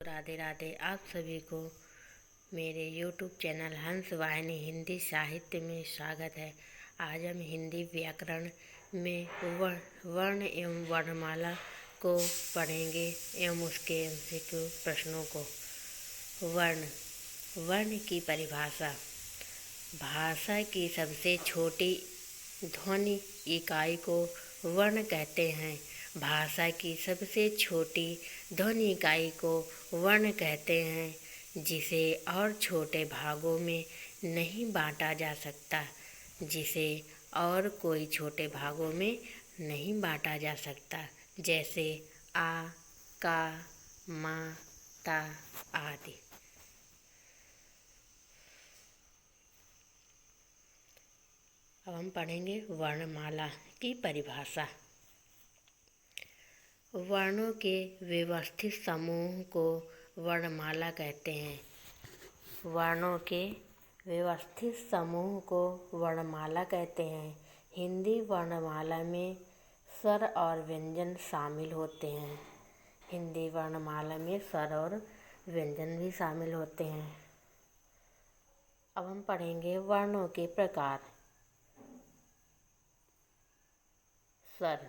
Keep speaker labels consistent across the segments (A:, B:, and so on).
A: राधे राधे। आप सभी को मेरे YouTube चैनल हंस वाहिनी हिंदी साहित्य में स्वागत है। आज हम हिंदी व्याकरण में वर्ण एवं वर्णमाला को पढ़ेंगे एवं उसके MCQ प्रश्नों को। वर्ण की परिभाषा। भाषा की सबसे छोटी ध्वनि इकाई को वर्ण कहते हैं। भाषा की सबसे छोटी ध्वनि इकाई को वर्ण कहते हैं, जिसे और छोटे भागों में नहीं बांटा जा सकता। जिसे और कोई छोटे भागों में नहीं बांटा जा सकता, जैसे आ, का, मा, ता आदि। अब हम पढ़ेंगे वर्णमाला की परिभाषा। वर्णों के व्यवस्थित समूह को वर्णमाला कहते हैं। वर्णों के व्यवस्थित समूह को वर्णमाला कहते हैं। हिंदी वर्णमाला में स्वर और व्यंजन शामिल होते हैं। हिंदी वर्णमाला में स्वर और व्यंजन भी शामिल होते हैं। अब हम पढ़ेंगे वर्णों के प्रकार। स्वर।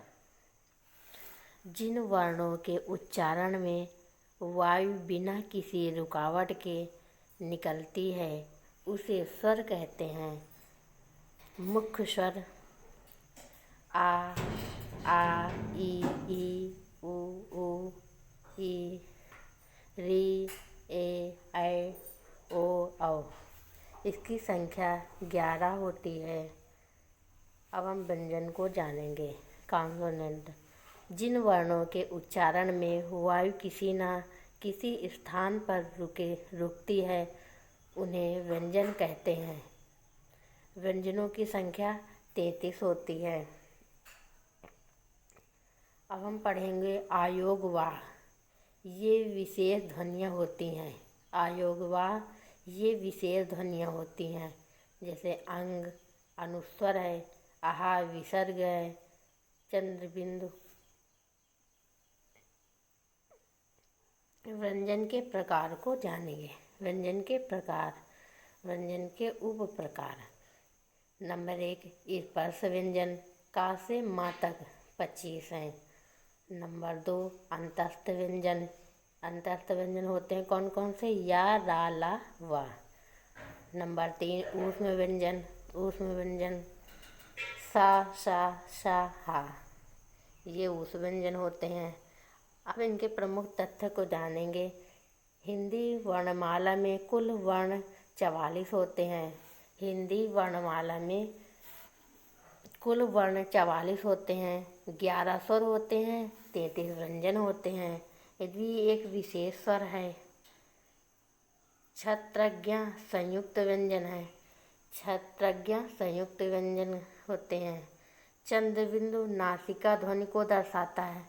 A: जिन वर्णों के उच्चारण में वायु बिना किसी रुकावट के निकलती है, उसे स्वर कहते हैं। मुख्य स्वर आ, ई, उ, ई, री, ऐ, ओ, औ। इसकी संख्या 11 होती है। अब हम व्यंजन को जानेंगे। कॉन्सोनेंट। जिन वर्णों के उच्चारण में वायु किसी न किसी स्थान पर रुकती है, उन्हें व्यंजन कहते हैं। व्यंजनों की संख्या 33 होती है। अब हम पढ़ेंगे आयोगवाह। ये विशेष ध्वनियाँ होती हैं। आयोगवाह ये विशेष ध्वनियाँ होती हैं, जैसे अंग अनुस्वर है, आहा विसर्ग है, चंद्रबिंदु। व्यंजन के प्रकार को जानेंगे। व्यंजन के प्रकार। व्यंजन के उप प्रकार। नंबर 1 स्पर्श व्यंजन। का से माँ तक 25 हैं। नंबर 2 अंतस्थ व्यंजन। अंतस्थ व्यंजन होते हैं कौन कौन से? या, रा, ला, वा। नंबर 3 ऊष्म व्यंजन। ऊष्म व्यंजन सा, हा। ये ऊष्म व्यंजन होते हैं। अब इनके प्रमुख तथ्य को जानेंगे। हिंदी वर्णमाला में कुल वर्ण 44 होते हैं। हिंदी वर्णमाला में कुल वर्ण 44 होते हैं। 11 स्वर होते हैं, 33 व्यंजन होते हैं। यदि एक विशेष स्वर है। छत्रज्ञ संयुक्त व्यंजन है। छत्रज्ञ संयुक्त व्यंजन होते हैं। चंद्रबिंदु नासिका ध्वनि को दर्शाता है।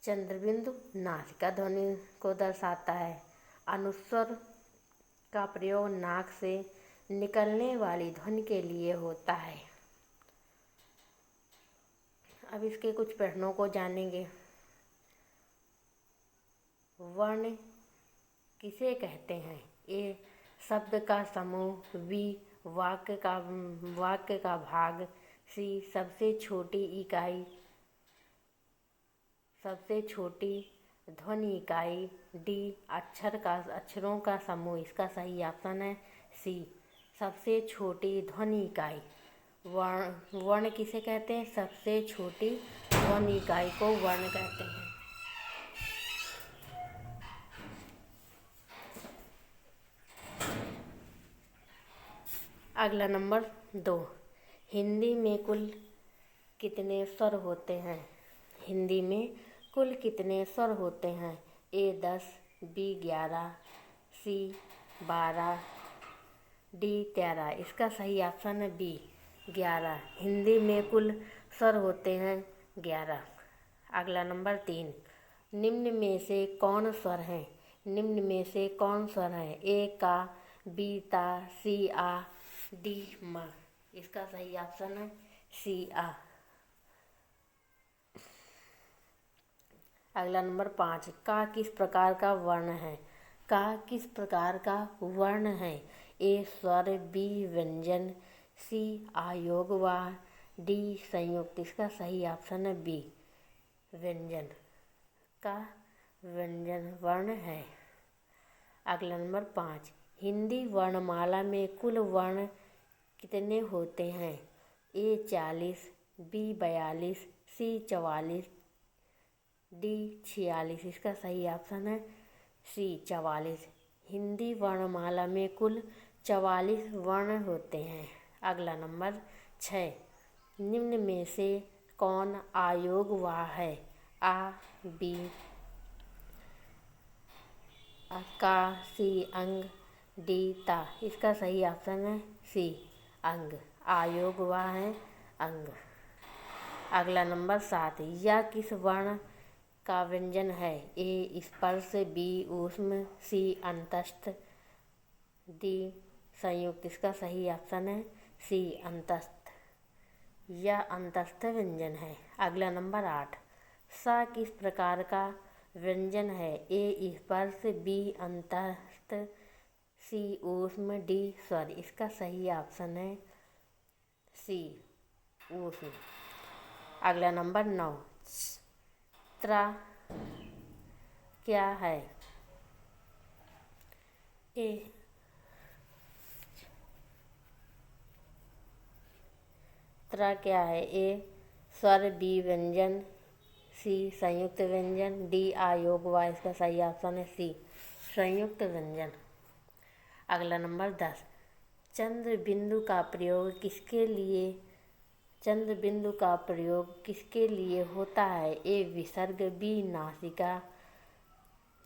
A: चंद्रबिंदु नासिका ध्वनि को दर्शाता है। अनुस्वर का प्रयोग नाक से निकलने वाली ध्वनि के लिए होता है। अब इसके कुछ प्रश्नों को जानेंगे। वर्ण किसे कहते हैं? ए शब्द का समूह। बी वाक्य का भाग। सी सबसे छोटी इकाई, सबसे छोटी ध्वनि इकाई। डी अक्षरों का समूह। इसका सही ऑप्शन है सी सबसे छोटी ध्वनि इकाई। वर्ण किसे कहते हैं? सबसे छोटी ध्वनि इकाई को वर्ण कहते हैं। अगला नंबर 2। हिंदी में कुल कितने स्वर होते हैं? हिंदी में कुल कितने स्वर होते हैं? ए 10, बी 11, सी 12, डी 13। इसका सही ऑप्शन है बी 11। हिंदी में कुल स्वर होते हैं 11। अगला नंबर 3। निम्न में से कौन स्वर है? निम्न में से कौन स्वर है? ए का, बी ता, सी आ, डी मा। इसका सही ऑप्शन है सी आ। अगला नंबर 5। का किस प्रकार का वर्ण है? का किस प्रकार का वर्ण है? ए स्वर, बी व्यंजन, सी अयोगवाह, डी संयुक्त। इसका सही ऑप्शन है बी व्यंजन का व्यंजन वर्ण है। अगला नंबर 5, हिंदी वर्णमाला में कुल वर्ण कितने होते हैं? ए 40, बी 42, सी 44, डी 46। इसका सही ऑप्शन है सी 44। हिंदी वर्णमाला में कुल 44 वर्ण होते हैं। अगला नंबर 6, निम्न में से कौन अयोगवाह है? आ, बी, का, सी अंग, डी ता। इसका सही ऑप्शन है सी अंग। अयोगवाह है अंग। अगला नंबर 7, यह किस वर्ण का व्यंजन है? ए स्पर्श, बी ऊष्म, सी अंतस्थ, डी संयुक्त। इसका सही ऑप्शन है सी अंतस्थ। यह अंतस्थ व्यंजन है। अगला नंबर 8, सा किस प्रकार का व्यंजन है? ए स्पर्श, बी अंतस्थ, सी ऊष्म, डी स्वर। इसका सही ऑप्शन है सी ऊष्म। अगला नंबर 9, त्रा क्या है? ए त्रा क्या है? ए स्वर, बी व्यंजन, सी संयुक्त व्यंजन, डी अयोगवाह। इसका सही ऑप्शन है सी संयुक्त व्यंजन। अगला नंबर 10, चंद्र बिंदु का प्रयोग किसके लिए होता है? ए विसर्ग, बी नासिका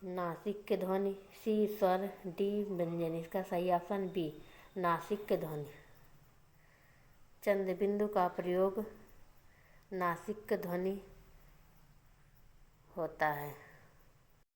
A: नासिक ध्वनि, सी स्वर, डी व्यंजन। इसका सही ऑप्शन बी नासिक ध्वनि। चंद्र बिंदु का प्रयोग नासिक ध्वनि होता है।